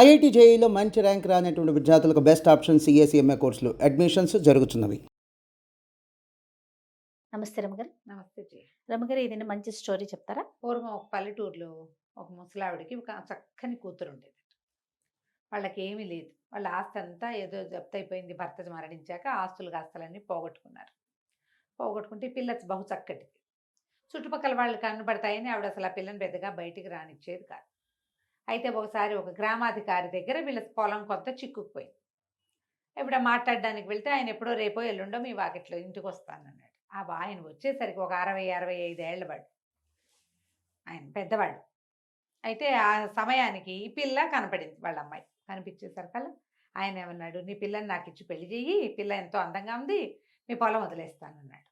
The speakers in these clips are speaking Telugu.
ఐఐటీ జేఈలో మంచి ర్యాంక్ రానటువంటి విద్యార్థులకు బెస్ట్ ఆప్షన్ సీఏసీఎంఏ కోర్సులు అడ్మిషన్స్ జరుగుతున్నవి. నమస్తే రమగారు. నమస్తే జీ. రమగారు, ఏదైనా మంచి స్టోరీ చెప్తారా? పూర్వం ఒక పల్లెటూరులో ఒక ముసలావిడికి ఒక చక్కని కూతురు ఉండేది. వాళ్ళకి ఏమీ లేదు. వాళ్ళ ఆస్తి అంతా ఏదో జప్తయిపోయింది. భర్త మరణించాక ఆస్తులు ఆస్తులన్నీ పోగొట్టుకున్నారు. పోగొట్టుకుంటే ఈ పిల్ల బహు చక్కటిది. చుట్టుపక్కల వాళ్ళు కనబడతాయని ఆవిడ అసలు ఆ పిల్లని పెద్దగా బయటికి రానిచ్చేది కాదు. అయితే ఒకసారి ఒక గ్రామాధికారి దగ్గర వీళ్ళ పొలం కొంత చిక్కుకుపోయింది. ఇప్పుడు మాట్లాడడానికి వెళ్తే ఆయన ఎప్పుడో రేపో ఎల్లుండో మీ వాకిట్లో ఇంటికి వస్తానన్నాడు. ఆయన వచ్చేసరికి ఒక 60-65 ఏళ్ల వాడు. ఆయన పెద్దవాడు. అయితే ఆ సమయానికి ఈ పిల్ల కనపడింది. వాళ్ళ అమ్మాయి కనిపించేసరికల్లా ఆయన ఏమన్నాడు, నీ పిల్లని నాకు ఇచ్చి పెళ్లి చెయ్యి, పిల్ల ఎంతో అందంగా ఉంది, మీ పొలం వదిలేస్తానన్నాడు.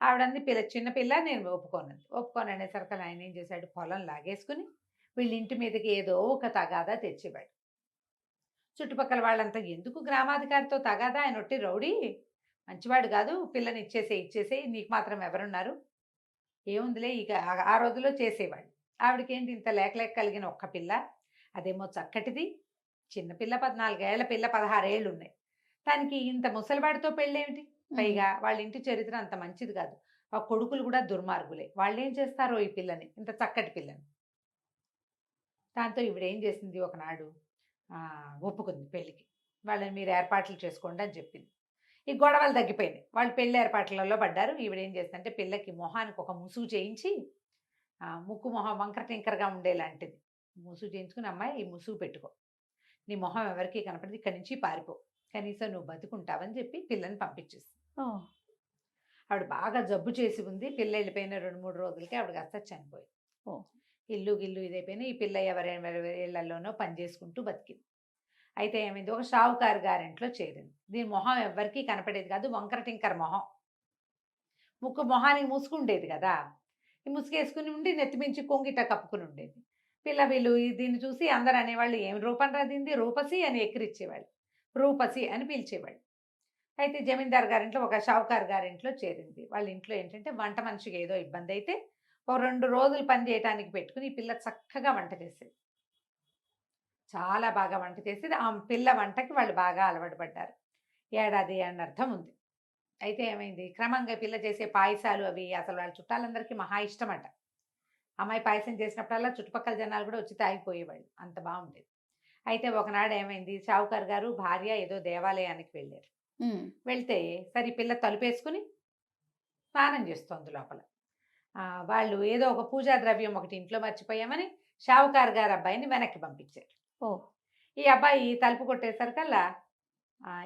ఆవిడంది చిన్న పిల్ల, నేను ఒప్పుకోను అనేసరికల్లా ఆయన ఏం చేశాడు, పొలం లాగేసుకుని వీళ్ళ ఇంటి మీదకి ఏదో ఒక తగాదా తెచ్చేవాడు. చుట్టుపక్కల వాళ్ళంతా ఎందుకు గ్రామాధికారితో తగాదా, ఆయన ఒట్టి రౌడీ, మంచివాడు కాదు, పిల్లని ఇచ్చేసేయి, నీకు మాత్రం ఎవరున్నారు, ఏముందిలే, ఇక ఆ రోజుల్లో చేసేవాడు. ఆవిడకేంటి ఇంత లేక కలిగిన ఒక్క పిల్ల, అదేమో చక్కటిది, చిన్నపిల్ల, 14 ఏళ్ల పిల్ల, 16 ఏళ్ళు ఉన్నాయి. దానికి ఇంత ముసలివాడితో పెళ్ళేమిటి? పైగా వాళ్ళ ఇంటి చరిత్ర అంత మంచిది కాదు, ఆ కొడుకులు కూడా దుర్మార్గులే, వాళ్ళు ఏం చేస్తారో ఈ పిల్లని, ఇంత చక్కటి పిల్లని. దాంతో ఈవిడేం చేసింది, ఒకనాడు ఒప్పుకుంది పెళ్ళికి. వాళ్ళని మీరు ఏర్పాట్లు చేసుకోండి అని చెప్పింది. ఈ గొడవలు తగ్గిపోయినాయి, వాళ్ళు పెళ్లి ఏర్పాట్లలో పడ్డారు. ఈవిడేం చేస్తుందంటే పిల్లకి మొహానికి ఒక ముసుగు చేయించి, ముక్కు మొహం వంకర టింకరగా ఉండేలాంటిది ముసుగు చేయించుకుని, అమ్మాయి ఈ ముసుగు పెట్టుకో, నీ మొహం ఎవరికి కనపడదు, ఇక్కడి నుంచి పారిపో, కనీసం నువ్వు బతుకుంటావని చెప్పి పిల్లని పంపించేస్తుంది. ఆవిడ బాగా జబ్బు చేసి ఉంది. పిల్ల వెళ్ళిపోయిన 2-3 రోజులకి ఆవిడ కాస్త చనిపోయింది. ఇల్లు గిల్లు ఇదైపోయినా ఈ పిల్ల ఎవరెవరి ఇళ్లలోనో పని చేసుకుంటూ బతికింది. అయితే ఏమైంది, ఒక షావుకారు గారింట్లో చేరింది. దీని మొహం ఎవరికీ కనపడేది కాదు, వంకర టింకర మొహం, ముక్కు మొహానికి ముసుగుండేది కదా, ఈ ముసుగేసుకుని ఉండి నెత్తిమించి కొంగిట కప్పుకుని ఉండేది. పిల్ల వీళ్ళు దీన్ని చూసి అందరు అనేవాళ్ళు, ఏం రూపం రాదింది, రూపసి అని ఎక్కిరిచ్చేవాళ్ళు, రూపసి అని పిలిచేవాళ్ళు. అయితే జమీందార్ గారింట్లో, ఒక షావుకారు గారింట్లో చేరింది. వాళ్ళ ఇంట్లో ఏంటంటే వంట మనిషికి ఏదో ఇబ్బంది అయితే ఒక 2 రోజులు పని చేయడానికి పెట్టుకుని ఈ పిల్ల చక్కగా వంట చేసేది, చాలా బాగా వంట చేసేది. ఆ పిల్ల వంటకి వాళ్ళు బాగా అలవాటు పడ్డారు. ఏడాది అని అర్థం ఉంది. అయితే ఏమైంది, క్రమంగా పిల్ల చేసే పాయసాలు అవి అసలు వాళ్ళ చుట్టాలందరికీ మహా ఇష్టమట. అమ్మాయి పాయసం చేసినప్పుడల్లా చుట్టుపక్కల జనాలు కూడా వచ్చి తాగిపోయేవాళ్ళు, అంత బాగుండేది. అయితే ఒకనాడు ఏమైంది, షావుకారు గారు భార్య ఏదో దేవాలయానికి వెళ్ళారు. వెళ్తే సరే పిల్ల తలుపేసుకుని స్నానం చేస్తోంది లోపల. వాళ్ళు ఏదో ఒక పూజా ద్రవ్యం ఒకటి ఇంట్లో మర్చిపోయామని షావుకారు గారు అబ్బాయిని వెనక్కి పంపించారు. ఈ అబ్బాయి తలుపు కొట్టేసరికల్లా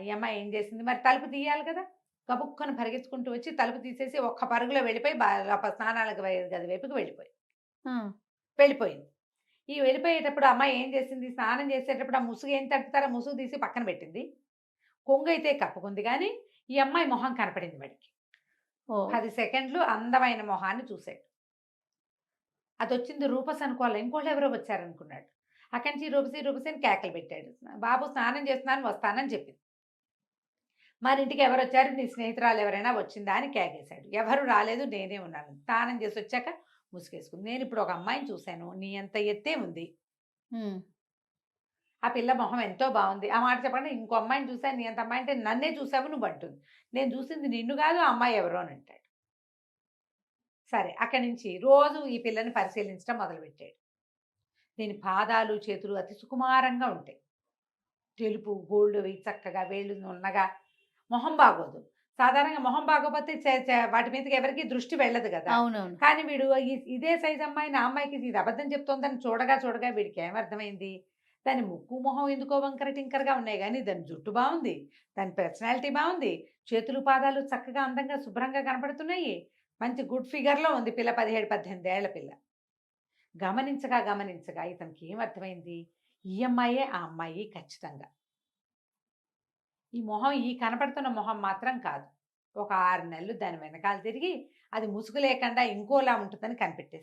ఈ అమ్మాయి ఏం చేసింది, మరి తలుపు తీయాలి కదా, గబుక్కను పరిగెత్తుకుంటూ వచ్చి తలుపు తీసేసి ఒక్క పరుగులో వెళ్ళిపోయి లోపల స్నానాలకు గది వైపుకి వెళ్ళిపోయింది. ఈ వెళ్ళిపోయేటప్పుడు అమ్మాయి ఏం చేసింది, స్నానం చేసేటప్పుడు ఆ ముసుగు ఏం తడుపుతారో ముసుగు తీసి పక్కన పెట్టింది. కొంగు అయితే కప్పుకుంది, కానీ ఈ అమ్మాయి మొహం కనపడింది వాడికి. 10 సెకండ్లు అందమైన మొహాన్ని చూశాడు. అది వచ్చింది రూపస్ అనుకోవాలి, ఇంకోళ్ళు ఎవరో వచ్చారనుకున్నాడు. అక్కడి నుంచి రూపసి అని కేకలు పెట్టాడు. బాబు స్నానం చేస్తున్నాను, వస్తానని చెప్పింది. మరి ఇంటికి ఎవరు వచ్చారు, నీ స్నేహితురాలు ఎవరైనా వచ్చిందా అని కేకేశాడు. ఎవరు రాలేదు, నేనే ఉన్నాను. స్నానం చేసి వచ్చాక ముసుగేసుకుంది. నేను ఇప్పుడు ఒక అమ్మాయిని చూశాను, నీ అంత ఎత్తే ఉంది, ఆ పిల్ల మొహం ఎంతో బాగుంది, ఆ మాట చెప్పండి, ఇంకో అమ్మాయిని చూశాను, నీ అంత అమ్మాయి అంటే నన్నే చూసావు నువ్వు అంటుంది. నేను చూసింది నిన్ను కాదు, ఆ అమ్మాయి ఎవరో అని అంటాడు. సరే, అక్కడి నుంచి రోజు ఈ పిల్లని పరిశీలించడం మొదలుపెట్టాడు. దీని పాదాలు చేతులు అతి సుకుమారంగా ఉంటాయి, తెలుపు గోల్డ్ చక్కగా వేళ్ళు ఉన్నగా. మొహం బాగోదు, సాధారణంగా మొహం బాగోపోతే వాటి మీదకి ఎవరికి దృష్టి వెళ్ళదు కదా. అవునవును. కానీ వీడు ఇదే సైజ్ అమ్మాయి, నా అమ్మాయికి ఇది అబద్ధం చెప్తోందని చూడగా వీడికి ఏమర్థమైంది, దాని ముక్కు మొహం ఎందుకో వంకర టింకరగా ఉన్నాయి, కానీ దాని జుట్టు బాగుంది, దాని పర్సనాలిటీ బాగుంది, చేతులు పాదాలు చక్కగా అందంగా శుభ్రంగా కనపడుతున్నాయి, మంచి గుడ్ ఫిగర్లో ఉంది పిల్ల, 17-18 ఏళ్ల పిల్ల. గమనించగా ఇతనికి ఏమర్థమైంది, ఈ అమ్మాయే ఆ అమ్మాయి ఖచ్చితంగా. ఈ మొహం, ఈ కనపడుతున్న మొహం మాత్రం కాదు. ఒక 6 నెలలు దాని వెనకాల తిరిగి అది ముసుగు లేకుండా ఇంకోలా ఉంటుందని కనిపెట్టి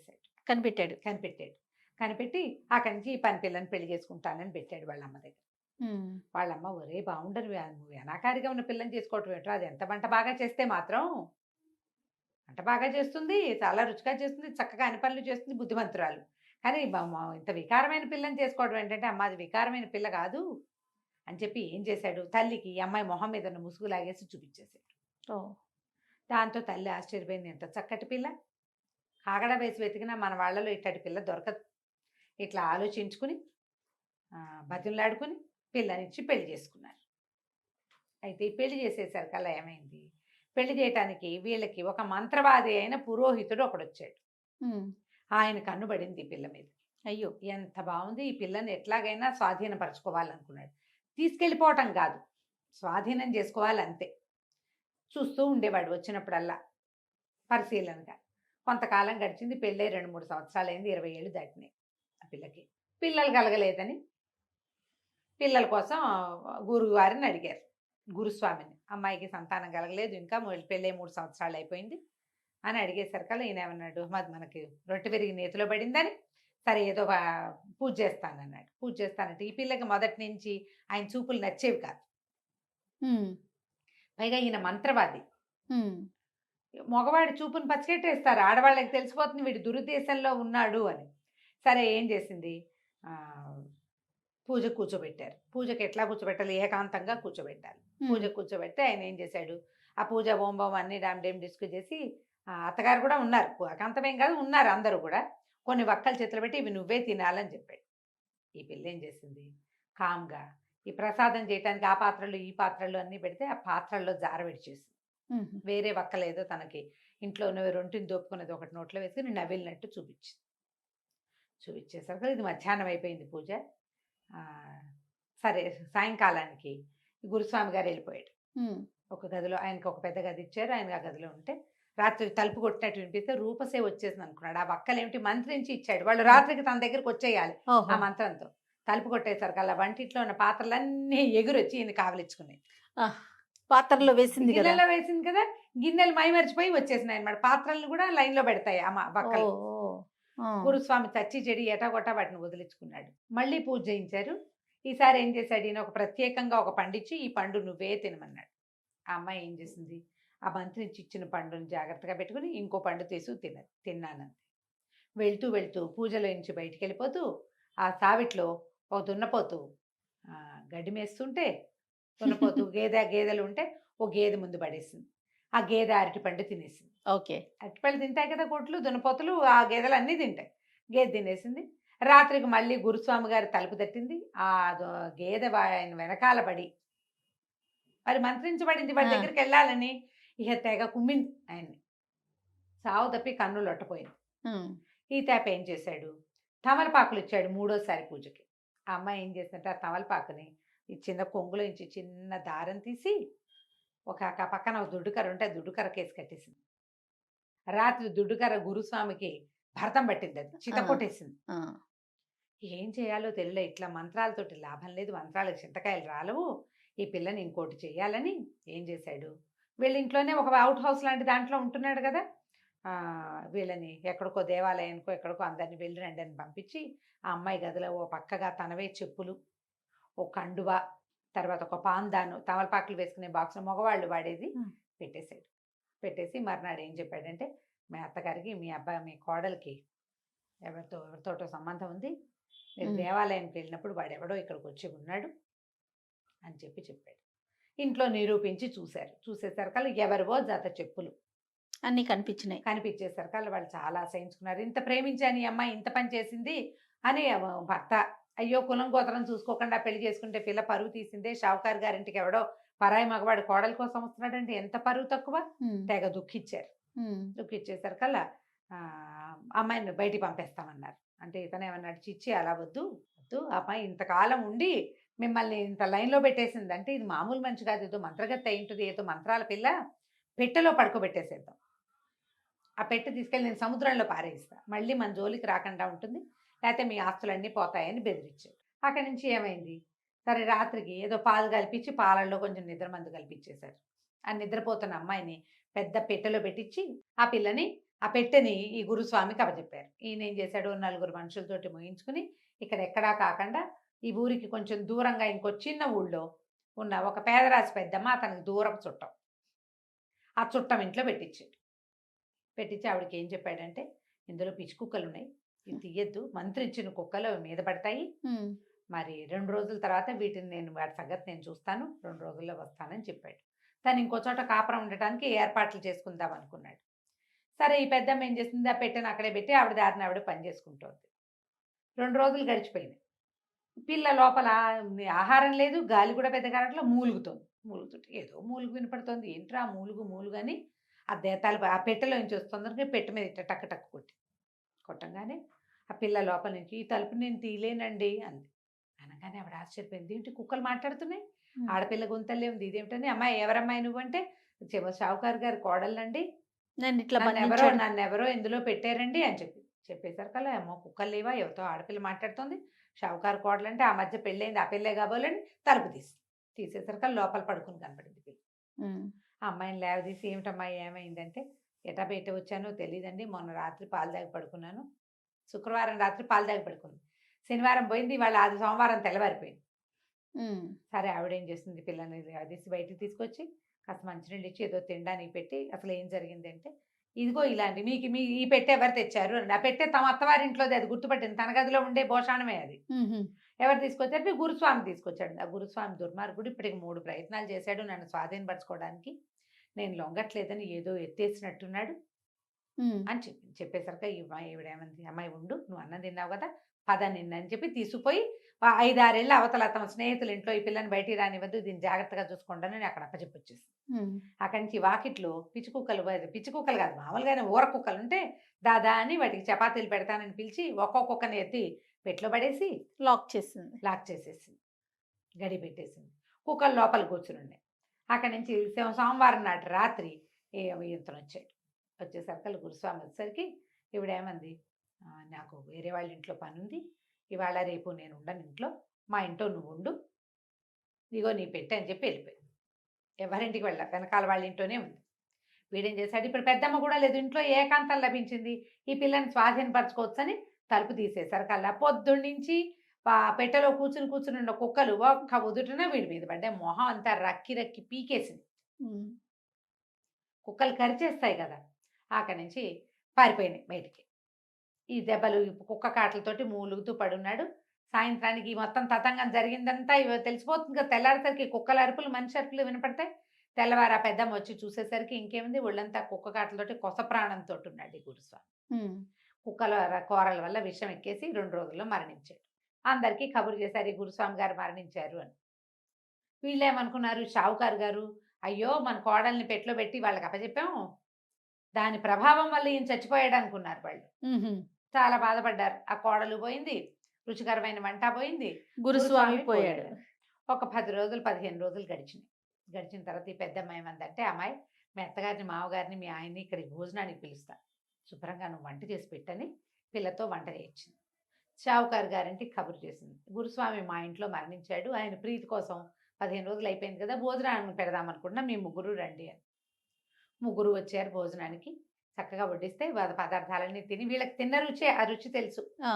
అక్కడి నుంచి ఈ పని పిల్లని పెళ్లి చేసుకుంటానని పెట్టాడు వాళ్ళ అమ్మ దగ్గర. వాళ్ళమ్మ, ఒరే బాగుండరు, నువ్వు అనాకారిగా ఉన్న పిల్లని చేసుకోవటం ఏంటో, అది ఎంత వంట బాగా చేస్తే మాత్రం, వంట బాగా చేస్తుంది, చాలా రుచిగా చేస్తుంది, చక్కగా అన్ని పనులు చేస్తుంది, బుద్ధిమంతురాలు, కానీ ఇంత వికారమైన పిల్లని చేసుకోవడం ఏంటంటే, అమ్మ అది వికారమైన పిల్ల కాదు అని చెప్పి ఏం చేశాడు, తల్లికి ఈ అమ్మాయి మొహం మీద ఉన్న ముసుగు లాగేసి చూపించేశాడు. ఓ దాంతో తల్లి ఆశ్చర్యపోయింది, ఎంత చక్కటి పిల్ల, కాగడా వేసి వెతికినా మన వాళ్ళలో ఇట్టటి పిల్ల దొరకదు. ఇట్లా ఆలోచించుకుని బతిమలాడుకుని పిల్లనిచ్చి పెళ్లి చేసుకున్నారు. అయితే ఈ పెళ్లి చేసేసరికల్లా ఏమైంది, పెళ్లి చేయటానికి వీళ్ళకి ఒక మంత్రవాది అయిన పురోహితుడు ఒకడొచ్చాడు. ఉమ్, ఆయన కన్నుబడింది ఈ పిల్ల మీద. అయ్యో. ఎంత బాగుంది, ఈ పిల్లని ఎట్లాగైనా స్వాధీనపరచుకోవాలనుకున్నాడు. తీసుకెళ్ళిపోవటం కాదు, స్వాధీనం చేసుకోవాలి అంతే. చూస్తూ ఉండేవాడు వచ్చినప్పుడల్లా పరిశీలనగా. కొంతకాలం గడిచింది, పెళ్ళై 2-3 సంవత్సరాలు అయింది, 20 ఏళ్ళు దాటినాయి. ఆ పిల్లకి పిల్లలు కలగలేదని పిల్లల కోసం గురువారిని అడిగారు, గురుస్వామిని. అమ్మాయికి సంతానం కలగలేదు, ఇంకా పెళ్ళై 3 సంవత్సరాలు అయిపోయింది అని అడిగేసరికల్లా ఈయన ఏమన్నాడు, మాది మనకి రొట్టె విరిగి నేతిలో పడిందని, సరే ఏదో పూజ చేస్తానన్నాడు. పూజ చేస్తానంటే ఈ పిల్లకి మొదటి నుంచి ఆయన చూపులు నచ్చేవి కాదు. ఉమ్, పైగా ఈయన మంత్రవాది. ఉమ్, మగవాడి చూపుని పచ్చికెట్టేస్తారు, ఆడవాళ్ళకి తెలిసిపోతుంది వీడు దురుద్దేశంలో ఉన్నాడు అని. సరే ఏం చేసింది, పూజ కూర్చోబెట్టారు. పూజకి ఎట్లా కూర్చోబెట్టాలి, ఏకాంతంగా కూర్చోబెట్టాలి. పూజ కూర్చోబెడితే ఆయన ఏం చేశాడు, ఆ పూజ ఓంబం అన్ని డామ్ డేమ్ డిస్కస్ చేసి, అత్తగారు కూడా ఉన్నారు, ఏకాంతమేం కాదు ఉన్నారు అందరూ కూడా, కొన్ని వక్కలు చేతులు పెట్టి ఇవి నువ్వే తినాలని చెప్పాడు. ఈ పిల్ల ఏం చేసింది, కామ్గా ఈ ప్రసాదం చేయటానికి ఆ పాత్రలు ఈ పాత్రలు అన్నీ పెడితే ఆ పాత్రల్లో జార విడిచేసింది. ఉమ్, వేరే వక్కలేదో తనకి ఇంట్లో ఉన్నవి రొంటిని దోపుకున్నది ఒకటి నోట్లో వేసుకుని నవ్విలినట్టు చూపించింది. చూపించేసరికి ఇది మధ్యాహ్నం అయిపోయింది పూజ. సరే సాయంకాలానికి గురుస్వామి గారు వెళ్ళిపోయాడు. ఉమ్, ఒక గదిలో ఆయనకి ఒక పెద్ద గది ఇచ్చారు, ఆయన ఆ గదిలో ఉంటే రాత్రి తలుపు కొట్టినట్టు వినిపిస్తే రూపసే వచ్చేసింది అనుకున్నాడు. ఆ వక్కలేమిటి మంత్రించి ఇచ్చాడు, వాళ్ళు రాత్రికి తన దగ్గరికి వచ్చేయాలి ఓహో. ఆ మంత్రంతో. తలుపు కొట్టేసరికి అలా వంటిట్లో ఉన్న పాత్రలన్నీ ఎగురొచ్చి ఈయన కావలించుకున్నాయి. పాత్రలో వేసింది కదా. గిన్నెలో వేసింది కదా, గిన్నెలు మైమరిచిపోయి వచ్చేసినాయి అనమాట. పాత్రలను కూడా లైన్ లో పెడతాయి అమ్మ ఓ, వక్కలు. ఓ, ఆ, గురుస్వామి చచ్చి చెడి ఎటాగొట్టా వాటిని వదిలించుకున్నాడు. మళ్ళీ పూజ చేయించారు. ఈసారి ఏం చేశాడు, ఈయన ఒక ప్రత్యేకంగా ఒక పండిచ్చి ఈ పండు నువ్వే తినమన్నాడు. ఆ అమ్మాయి ఏం చేసింది, ఆ మంత్రి ఇచ్చిన పండుని జాగ్రత్తగా పెట్టుకుని ఇంకో పండు తీసు తిన్నానంది. వెళ్తూ వెళ్తూ పూజలో నుంచి బయటికి వెళ్ళిపోతూ ఆ సావిట్లో ఒక దున్నపోతు గడ్డి మేస్తుంటే, దున్నపోతు గేదెలు ఉంటే ఓ గేదె ముందు పడేసింది. ఆ గేదె అరటి పండు తినేసింది. ఓకే. అరటిపళ్ళు తింటాయి కదా కొట్లు, దున్నపోతులు, ఆ గేదెలు అన్నీ తింటాయి. గేదె తినేసింది. రాత్రికి మళ్ళీ గురుస్వామి గారి తలుపు తట్టింది. ఆ గేదె ఆయన వెనకాల పడి మరి మంత్రించబడింది, వాడి దగ్గరికి వెళ్ళాలని ఇక తెగ కుమ్మింది ఆయన్ని. సావు తప్పి కన్ను లొట్టపోయింది. ఉమ్, ఈ తేప ఏం చేశాడు, తమలపాకులు ఇచ్చాడు 3వసారి పూజకి. ఆ అమ్మాయి ఏం చేసిందంటే ఆ తమలపాకుని ఈ చిన్న కొంగులో నుంచి చిన్న దారం తీసి ఒక పక్కన ఒక దుడ్డుకర్ర ఉంటే ఆ దుడ్డుకర్ర కేసి కట్టేసింది. రాత్రి దుడ్డుకర్ర గురుస్వామికి భరతం పట్టింది, అది చిత కొట్టేసింది. ఆ, ఏం చేయాలో తెలియలే, ఇట్లా మంత్రాలతోటి లాభం లేదు, మంత్రాలకు చింతకాయలు రాలవు, ఈ పిల్లని ఇంకోటి చేయాలని ఏం చేశాడు, వీళ్ళ ఇంట్లోనే ఒక అవుట్ హౌస్ లాంటి దాంట్లో ఉంటున్నాడు కదా, వీళ్ళని ఎక్కడికో దేవాలయానికో ఎక్కడికో అందరిని వెళ్ళి రండి అని పంపించి ఆ అమ్మాయి గదిలో ఓ పక్కగా తనవే చెప్పులు, ఓ కండువ, తర్వాత ఒక పాందాను, తమలపాకులు వేసుకునే బాక్స్ మగవాళ్ళు వాడేది పెట్టేశాడు. పెట్టేసి మర్నాడు ఏం చెప్పాడంటే, మీ అత్తగారికి మీ అబ్బాయి మీ కోడలికి ఎవరితోటో సంబంధం ఉంది, మీరు దేవాలయానికి వెళ్ళినప్పుడు వాడు ఎవడో ఇక్కడికి వచ్చి ఉన్నాడు అని చెప్పాడు. ఇంట్లో నిరూపించి చూశారు. చూసేసరికల్లా ఎవరివో జత చెప్పులు అన్నీ కనిపించేసరికల్లా వాళ్ళు చాలా అసహించుకున్నారు. ఇంత ప్రేమించాను ఈ అమ్మాయి ఇంత పని చేసింది అని భర్త, అయ్యో కులం గోత్రం చూసుకోకుండా పెళ్లి చేసుకుంటే పిల్ల పరువు తీసిందే, షావుకారు గారింటికి ఎవడో పరాయి మగవాడు కోడల కోసం వస్తున్నాడంటే ఎంత పరువు తక్కువ, తెగ దుఃఖించారు. దుఃఖించేసరికల్లా అమ్మాయిని బయటికి పంపేస్తామన్నారు. అంటే ఇతను ఏమన్నాడు, చిచ్చి అలా వద్దు వద్దు, అమ్మాయి ఇంతకాలం ఉండి మిమ్మల్ని ఇంత లైన్లో పెట్టేసింది అంటే ఇది మామూలు మనిషి కాదు, ఏదో మంత్రగత్తి అయి ఉంటుంది, ఏదో మంత్రాల పిల్ల, పెట్టెలో పడుకోబెట్టేసేద్దాం, ఆ పెట్టె తీసుకెళ్ళి నేను సముద్రంలో పారేయిస్తా, మళ్ళీ మన జోలికి రాకుండా ఉంటుంది, లేకపోతే మీ ఆస్తులన్నీ పోతాయని బెదిరించాడు. అక్కడి నుంచి ఏమైంది, సరే రాత్రికి ఏదో పాలు కల్పించి పాలల్లో కొంచెం నిద్రమందు కల్పించేశారు. ఆ నిద్రపోతున్న అమ్మాయిని పెద్ద పెట్టెలో పెట్టించి ఆ పిల్లని ఆ పెట్టెని ఈ గురుస్వామికి అప్పచెప్పారు. ఈయన ఏం చేశాడు, 4 మనుషులతోటి మోయించుకుని ఇక్కడ ఎక్కడా కాకుండా ఈ ఊరికి కొంచెం దూరంగా ఇంకో చిన్న ఊళ్ళో ఉన్న ఒక పేదరాశి పెద్దమ్మ అతనికి దూరపు చుట్టం, ఆ చుట్టం ఇంట్లో పెట్టించాడు. పెట్టించి ఆవిడకి ఏం చెప్పాడంటే, ఇందులో పిచ్చి కుక్కలు ఉన్నాయి, ఇది తీయద్దు, మంత్రించిన కుక్కలు అవి మీద పడతాయి. ఉమ్, మరి 2 రోజుల తర్వాత వీటిని వాటి సంగతి నేను చూస్తాను. 2 రోజుల్లో వస్తానని చెప్పాడు. తను ఇంకో చోట కాపురం ఉండటానికి ఏర్పాట్లు చేసుకుందాం అనుకున్నాడు. సరే ఈ పెద్దమ్మ ఏం చేసింది, ఆ పెట్టెను అక్కడే పెట్టి ఆవిడ దారిన ఆవిడ పని చేసుకుంటోంది. 2 రోజులు గడిచిపోయినాయి. పిల్ల లోపల ఆహారం లేదు, గాలి కూడా పెద్దగా రావట్లే, మూలుగుతోంది. మూలుగుతుంటే ఏదో మూలుగు వినపడుతోంది. ఏంట్రా మూలుగు మూలుగు అని ఆ దేతాలు ఆ పెట్టెలో నుంచి వస్తుందనుకో పెట్టె మీద ఇట్ట టక్ టక్ కొట్టంగానే ఆ పిల్ల లోపల నుంచి ఈ తలుపు నేను తీయలేనండి అంది. అనగానే ఆవిడ ఆశ్చర్యపోయింది. ఏంటి కుక్కలు మాట్లాడుతున్నాయి, ఉమ్, ఆడపిల్ల గొంతల్లే ఉంది, ఇదేమిటని. అమ్మాయి ఎవరమ్మాయి నువ్వు అంటే, షావుకారు గారి కోడలండి, నన్ను ఇట్లా నన్నెవరో బంధించాడు. నన్నెవరో ఇందులో పెట్టారండి అని చెప్పేసరికల్లా అమ్మో కుక్కలు లేవా, ఎవరితో ఆడపిల్ల మాట్లాడుతుంది, షావుకారు కోడలంటే ఆ మధ్య పెళ్ళైంది, ఆ పెళ్ళే కాబోలని తలుపు తీసేసరికల్లా లోపల పడుకుని కనపడింది పిల్ల. ఉమ్, ఆ అమ్మాయిని లేవదీసి ఏమిటమ్మా ఏమైందంటే, ఎటా బయట వచ్చానో తెలియదండి, మొన్న రాత్రి పాలు తాగి పడుకున్నాను, శుక్రవారం రాత్రి పాలు తాగి పడుకుంది, శనివారం పోయింది, ఇవాళ అది సోమవారం తెల్లవారిపోయింది. ఉమ్, సరే ఆవిడేం చేస్తుంది, పిల్లని లేవదీసి బయటికి తీసుకొచ్చి కాస్త మంచినీళ్ళు ఇచ్చి ఏదో తినడానికి పెట్టి, అసలు ఏం జరిగిందంటే, ఇదిగో ఇలాంటి మీ ఈ పెట్టె ఎవరు తెచ్చారు అని. ఆ పెట్టె తమ అత్తవారింట్లోది, అది గుర్తుపట్టింది, తన గదిలో ఉండే భోషాణమే అది. ఉహుం, ఎవరు తీసుకొచ్చారు, మీ గురుస్వామి తీసుకొచ్చాడు. ఆ గురుస్వామి దుర్మార్గుడు ఇప్పటికి 3 ప్రయత్నాలు చేశాడు నన్ను స్వాధీనపరచుకోవడానికి, నేను లొంగట్లేదని ఏదో ఎత్తేసినట్టున్నాడు ఉమ్, అని చెప్పేసరికి ఈవిడేమంది, అమ్మాయి ఉండు, నువ్వు అన్నం తిన్నావు కదా, పద నిన్నని చెప్పి తీసుకుపోయి 5-6 ఏళ్ళ అవతల తమ స్నేహితుల ఇంట్లో ఈ పిల్లని బయటికి రానివ్వద్దు, దీన్ని జాగ్రత్తగా చూసుకుంటాను అని అక్కడ అప్పచెప్పొచ్చేసి, ఉమ్, అక్కడి నుంచి వాకిట్లో పిచ్చి కుక్కలు కాదు, మామూలుగానే ఊర కుక్కలు ఉంటే దాదా అని వాటికి చపాతీలు పెడతానని పిలిచి ఒక్కొక్కని ఎత్తి పెట్లో పడేసి లాక్ చేసింది. లాక్ చేసేసింది, గడి పెట్టేసింది. కుక్కలు లోపల కూర్చుని అక్కడి నుంచి సోమవారం నాటి రాత్రి ఇతను వచ్చాడు. వచ్చేసరికి గురుస్వామి వచ్చేసరికి ఈవిడేమంది, నాకు వేరే వాళ్ళ ఇంట్లో పని ఉంది, ఇవాళ రేపు నేను ఉండను ఇంట్లో, మా ఇంట్లో నువ్వు ఉండు, ఇదిగో నీ పెట్టే అని చెప్పి వెళ్ళిపోయింది. ఎవరింటికి వెళ్ళా, వెనకాల వాళ్ళ ఇంట్లోనే ఉంది. వీడేం చేశాడు, ఇప్పుడు పెద్దమ్మ కూడా లేదు ఇంట్లో, ఏకాంతం లభించింది, ఈ పిల్లని స్వాధీనపరచుకోవచ్చని తలుపు తీసేసరికల్లా పొద్దున్నుంచి పెట్టెలో కూర్చుని ఉన్న కుక్కలు ఒక్క ఉదుటిన వీడి మీద పడ్డాయి. మొహం అంతా రక్కి రక్కి పీకేసింది. ఉమ్, కుక్కలు కరిచేస్తాయి కదా, అక్కడి నుంచి పారిపోయినాయి బయటికి. ఈ దెబ్బలు కుక్క కాటలతోటి మూలుగుతూ పడున్నాడు. సాయంత్రానికి ఈ మొత్తం తతంగం జరిగిందంతా తెలిసిపోతుంది కదా. తెల్లారేసరికి కుక్కల అరుపులు మనిషి అరుపులు వినపడతాయి. తెల్లవారు ఆ పెద్దమ్మ వచ్చి చూసేసరికి ఇంకేముంది, ఒళ్ళంతా కుక్క కాటలతోటి కొస ప్రాణంతో ఉన్నాడు ఈ గురుస్వామి. ఉమ్, కుక్కల కోరల వల్ల విషం ఎక్కేసి 2 రోజుల్లో మరణించాడు. అందరికీ కబురు చేశారు ఈ గురుస్వామి గారు మరణించారు అని. వీళ్ళేమనుకున్నారు, షావుకారు గారు అయ్యో మన కోడల్ని పెట్లో పెట్టి వాళ్ళకి అప్పచెప్పాము, దాని ప్రభావం వల్ల ఈయన చచ్చిపోయాడు అనుకున్నారు వాళ్ళు. ఉహుం. చాలా బాధపడ్డారు. ఆ కోడలు పోయింది, రుచికరమైన వంట పోయింది, గురుస్వామి పోయాడు. ఒక 10 రోజులు 15 రోజులు గడిచినాయి. గడిచిన తర్వాత ఈ పెద్దమ్మ ఏమందంటే, అమ్మాయి మీ అత్తగారిని మామగారిని మీ ఆయన్ని ఇక్కడికి భోజనానికి పిలుస్తా, శుభ్రంగా నువ్వు వంట చేసి పెట్టని పిల్లతో వంట చేయించింది. షావుకారు గారింటికి కబురు చేసింది, గురుస్వామి మా ఇంట్లో మరణించాడు, ఆయన ప్రీతి కోసం 15 రోజులు అయిపోయింది కదా, భోజనాన్ని పెడదాం అనుకుంటున్నా, మీ ముగ్గురు రండి అని. ముగ్గురు వచ్చారు భోజనానికి. చక్కగా వడ్డిస్తే పదార్థాలన్నీ తిని, వీళ్ళకి తిన్న రుచే ఆ రుచి తెలుసు. ఆ,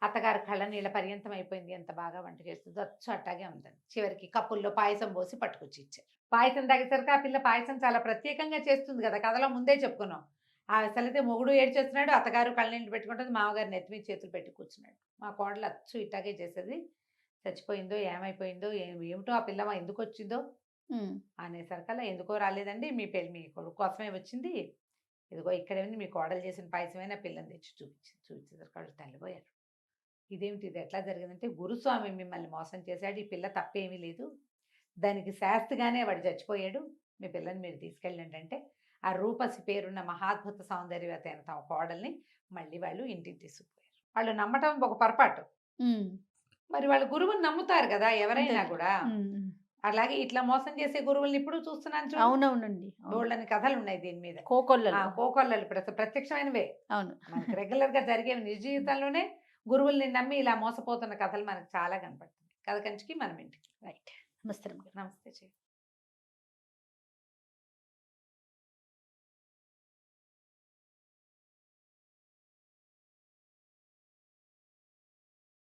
అత్తగారు కళ్ళ నీళ్ళ పర్యంతం అయిపోయింది, ఎంత బాగా వంట చేస్తుంది, అచ్చు అట్టాగే ఉందని. చివరికి కప్పుల్లో పాయసం పోసి పట్టుకొచ్చి ఇచ్చారు. పాయసం తాగేసరికి ఆ పిల్ల పాయసం చాలా ప్రత్యేకంగా చేస్తుంది కదా, కథలో ముందే చెప్పుకున్నాం. అసలైతే మొగుడు ఏడ్చేస్తున్నాడు, అత్తగారు కళ్ళనీళ్ళు పెట్టుకుంటుంది, మామగారు నెత్తి మీద చేతులు పెట్టి కూర్చున్నాడు. మా కోడలు అచ్చు ఇట్టాగే చేసేది, చచ్చిపోయిందో ఏమైపోయిందో ఏమిటో ఆ పిల్ల ఎందుకు వచ్చిందో ఉమ్, అనేసరికల్లా, ఎందుకో రాలేదండి, మీ కొడుకు కోసమే వచ్చింది, ఇదిగో ఇక్కడే ఉంది, మీ కోడలు చేసిన పాయసమైన పిల్లని తెచ్చి చూపించేసరికి వాళ్ళు తల్లిపోయారు. ఇదేమిటి, ఇది ఎట్లా జరిగిందంటే, గురుస్వామి మిమ్మల్ని మోసం చేశాడు, ఈ పిల్ల తప్పేమీ లేదు, దానికి శాస్తిగానే వాడు చచ్చిపోయాడు, మీ పిల్లని మీరు తీసుకెళ్ళండి అంటే, ఆ రూపసి పేరున్న మహాద్భుత సౌందర్యవతి అయిన తమ కోడల్ని మళ్ళీ వాళ్ళు ఇంటికి తీసుకుపోయారు. వాళ్ళు నమ్మటం ఒక పొరపాటు, ఉమ్, మరి వాళ్ళు గురువుని నమ్ముతారు కదా ఎవరైనా అంతే. కూడా. ఉమ్, అలాగే ఇట్లా మోసం చేసే గురువుల్ని ఇప్పుడు చూస్తున్నాను చూడు, అవునవునండి. అవును. బోళ్ళని కథలు ఉన్నాయి దీని మీద. కోకొల్లలు. కోకొల్లలు ఇప్పుడు అసలు ప్రత్యక్షమైనవే, అవును. మనకి రెగ్యులర్ గా జరిగేవి, నిజ జీవితంలోనే గురువుల్ని నమ్మి ఇలా మోసపోతున్న కథలు మనకు చాలా కనపడుతుంది. కథ కంచికి మనం ఇంటికి. రైట్. నమస్తే. నమస్తే.